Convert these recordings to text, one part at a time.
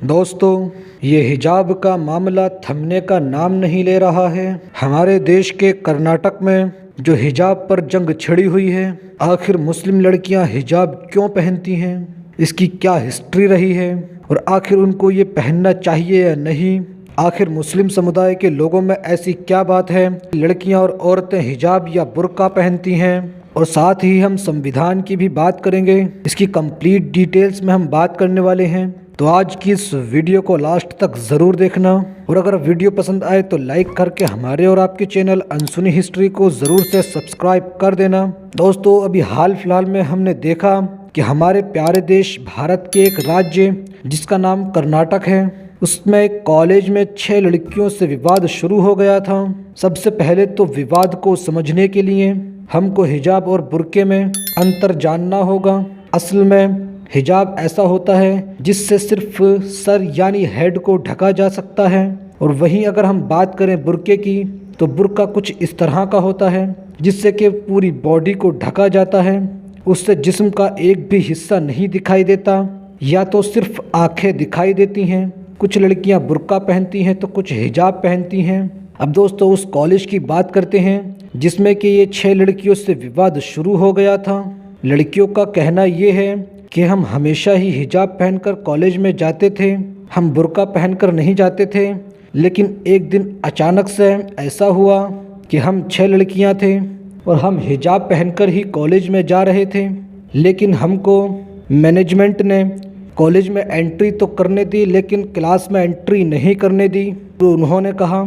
दोस्तों, ये हिजाब का मामला थमने का नाम नहीं ले रहा है। हमारे देश के कर्नाटक में जो हिजाब पर जंग छिड़ी हुई है, आखिर मुस्लिम लड़कियां हिजाब क्यों पहनती हैं, इसकी क्या हिस्ट्री रही है और आखिर उनको ये पहनना चाहिए या नहीं। आखिर मुस्लिम समुदाय के लोगों में ऐसी क्या बात है, लड़कियां और औरतें हिजाब या बुर्का पहनती हैं। और साथ ही हम संविधान की भी बात करेंगे। इसकी कंप्लीट डिटेल्स में हम बात करने वाले हैं, तो आज की इस वीडियो को लास्ट तक ज़रूर देखना। और अगर वीडियो पसंद आए तो लाइक करके हमारे और आपके चैनल अनसुनी हिस्ट्री को ज़रूर से सब्सक्राइब कर देना। दोस्तों, अभी हाल फिलहाल में हमने देखा कि हमारे प्यारे देश भारत के एक राज्य जिसका नाम कर्नाटक है, उसमें एक कॉलेज में 6 लड़कियों से विवाद शुरू हो गया था। सबसे पहले तो विवाद को समझने के लिए हमको हिजाब और बुर्के में अंतर जानना होगा। असल में हिजाब ऐसा होता है जिससे सिर्फ सर यानी हेड को ढका जा सकता है, और वहीं अगर हम बात करें बुर्के की तो बुर्का कुछ इस तरह का होता है जिससे कि पूरी बॉडी को ढका जाता है। उससे जिस्म का एक भी हिस्सा नहीं दिखाई देता, या तो सिर्फ आंखें दिखाई देती हैं। कुछ लड़कियां बुर्का पहनती हैं तो कुछ हिजाब पहनती हैं। अब दोस्तों, उस कॉलेज की बात करते हैं जिसमें कि ये 6 लड़कियों से विवाद शुरू हो गया था। लड़कियों का कहना ये है कि हम हमेशा ही हिजाब पहनकर कॉलेज में जाते थे, हम बुर्का पहनकर नहीं जाते थे। लेकिन एक दिन अचानक से ऐसा हुआ कि हम 6 लड़कियां थे और हम हिजाब पहनकर ही कॉलेज में जा रहे थे, लेकिन हमको मैनेजमेंट ने कॉलेज में एंट्री तो करने दी लेकिन क्लास में एंट्री नहीं करने दी। तो उन्होंने कहा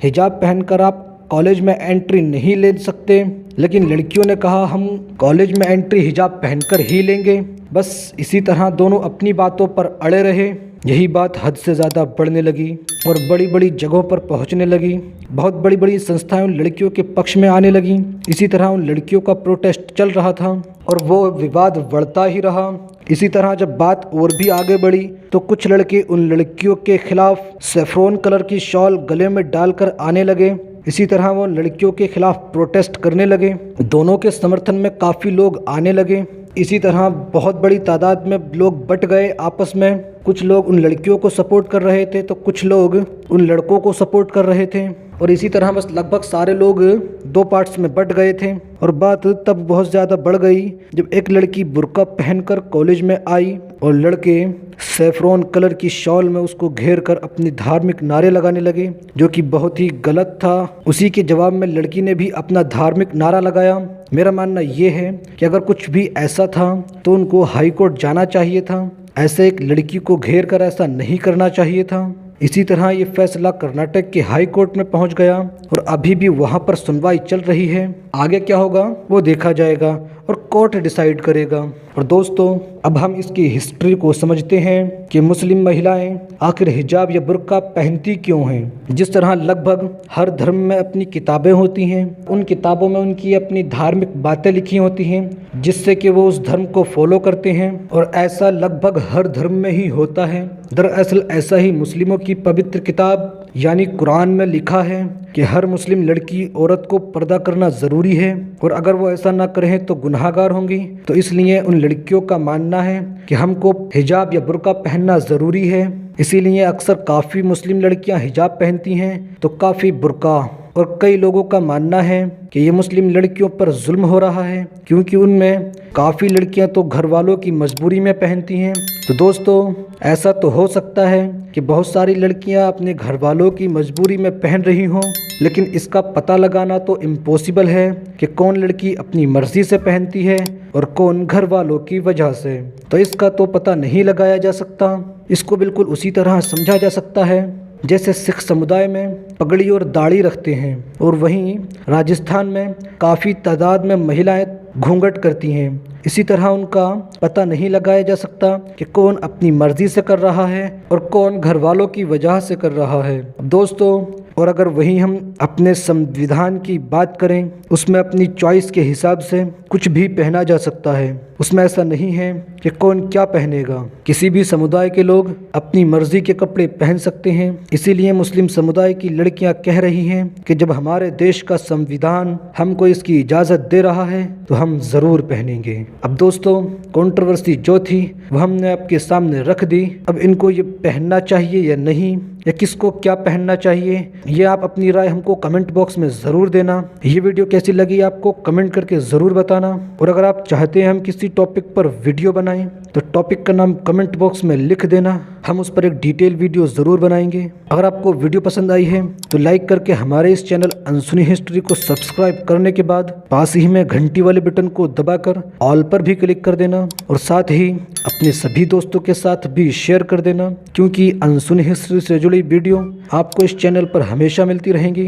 हिजाब पहनकर आप कॉलेज में एंट्री नहीं ले सकते, लेकिन लड़कियों ने कहा हम कॉलेज में एंट्री हिजाब पहनकर ही लेंगे। बस इसी तरह दोनों अपनी बातों पर अड़े रहे। यही बात हद से ज़्यादा बढ़ने लगी और बड़ी बड़ी जगहों पर पहुंचने लगी। बहुत बड़ी बड़ी संस्थाएं उन लड़कियों के पक्ष में आने लगी। इसी तरह उन लड़कियों का प्रोटेस्ट चल रहा था और वो विवाद बढ़ता ही रहा। इसी तरह जब बात और भी आगे बढ़ी तो कुछ लड़के उन लड़कियों के खिलाफ सैफरॉन कलर की शॉल गले में डालकर आने लगे। इसी तरह वो लड़कियों के खिलाफ प्रोटेस्ट करने लगे। दोनों के समर्थन में काफ़ी लोग आने लगे। इसी तरह बहुत बड़ी तादाद में लोग बट गए आपस में। कुछ लोग उन लड़कियों को सपोर्ट कर रहे थे तो कुछ लोग उन लड़कों को सपोर्ट कर रहे थे, और इसी तरह बस लगभग सारे लोग 2 पार्ट्स में बट गए थे। और बात तब बहुत ज़्यादा बढ़ गई जब एक लड़की बुर्का पहनकर कॉलेज में आई और लड़के सैफरॉन कलर की शॉल में उसको घेर कर अपनी धार्मिक नारे लगाने लगे, जो कि बहुत ही गलत था। उसी के जवाब में लड़की ने भी अपना धार्मिक नारा लगाया। मेरा मानना ये है कि अगर कुछ भी ऐसा था तो उनको हाई कोर्ट जाना चाहिए था। ऐसे एक लड़की को घेर कर ऐसा नहीं करना चाहिए था। इसी तरह ये फैसला कर्नाटक के हाई कोर्ट में पहुंच गया और अभी भी वहां पर सुनवाई चल रही है। आगे क्या होगा वो देखा जाएगा और कोर्ट डिसाइड करेगा। और दोस्तों, अब हम इसकी हिस्ट्री को समझते हैं कि मुस्लिम महिलाएं आखिर हिजाब या बुर्का पहनती क्यों हैं। जिस तरह लगभग हर धर्म में अपनी किताबें होती हैं, उन किताबों में उनकी अपनी धार्मिक बातें लिखी होती हैं जिससे कि वो उस धर्म को फॉलो करते हैं, और ऐसा लगभग हर धर्म में ही होता है। दरअसल ऐसा ही मुस्लिमों की पवित्र किताब यानी कुरान में लिखा है कि हर मुस्लिम लड़की औरत को पर्दा करना ज़रूरी है, और अगर वो ऐसा ना करें तो गुनाहगार होंगी। तो इसलिए उन लड़कियों का मानना है कि हमको हिजाब या बुर्का पहनना ज़रूरी है। इसीलिए अक्सर काफ़ी मुस्लिम लड़कियां हिजाब पहनती हैं तो काफ़ी बुर्का। और कई लोगों का मानना है कि ये मुस्लिम लड़कियों पर जुल्म हो रहा है, क्योंकि उनमें काफ़ी लड़कियां तो घर वालों की मजबूरी में पहनती हैं। तो दोस्तों, ऐसा तो हो सकता है कि बहुत सारी लड़कियां अपने घर वालों की मजबूरी में पहन रही हों, लेकिन इसका पता लगाना तो इम्पॉसिबल है कि कौन लड़की अपनी मर्जी से पहनती है और कौन घर वालों की वजह से। तो इसका तो पता नहीं लगाया जा सकता। इसको बिल्कुल उसी तरह समझा जा सकता है जैसे सिख समुदाय में पगड़ी और दाढ़ी रखते हैं, और वहीं राजस्थान में काफ़ी तादाद में महिलाएं घूंघट करती हैं। इसी तरह उनका पता नहीं लगाया जा सकता कि कौन अपनी मर्जी से कर रहा है और कौन घर वालों की वजह से कर रहा है। दोस्तों, और अगर वहीं हम अपने संविधान की बात करें, उसमें अपनी चॉइस के हिसाब से कुछ भी पहना जा सकता है। उसमें ऐसा नहीं है कि कौन क्या पहनेगा। किसी भी समुदाय के लोग अपनी मर्जी के कपड़े पहन सकते हैं। इसीलिए मुस्लिम समुदाय की लड़कियां कह रही हैं कि जब हमारे देश का संविधान हमको इसकी इजाज़त दे रहा है तो हम ज़रूर पहनेंगे। अब दोस्तों, कंट्रोवर्सी जो थी वह हमने आपके सामने रख दी। अब इनको ये पहनना चाहिए या नहीं, या किसको क्या पहनना चाहिए, ये आप अपनी राय हमको कमेंट बॉक्स में ज़रूर देना। ये वीडियो कैसी लगी आपको कमेंट करके ज़रूर बताना। और अगर आप चाहते हैं हम किसी टॉपिक पर वीडियो बनाएं तो टॉपिक का नाम कमेंट बॉक्स में लिख देना, हम उस पर एक डिटेल वीडियो ज़रूर बनाएंगे। अगर आपको वीडियो पसंद आई है तो लाइक करके हमारे इस चैनल अनसुनी हिस्ट्री को सब्सक्राइब करने के बाद पास ही में घंटी वाले बटन को दबाकर ऑल पर भी क्लिक कर देना, और साथ ही अपने सभी दोस्तों के साथ भी शेयर कर देना, क्योंकि अनसुनी हिस्ट्री से जुड़ी वीडियो आपको इस चैनल पर हमेशा मिलती रहेंगी।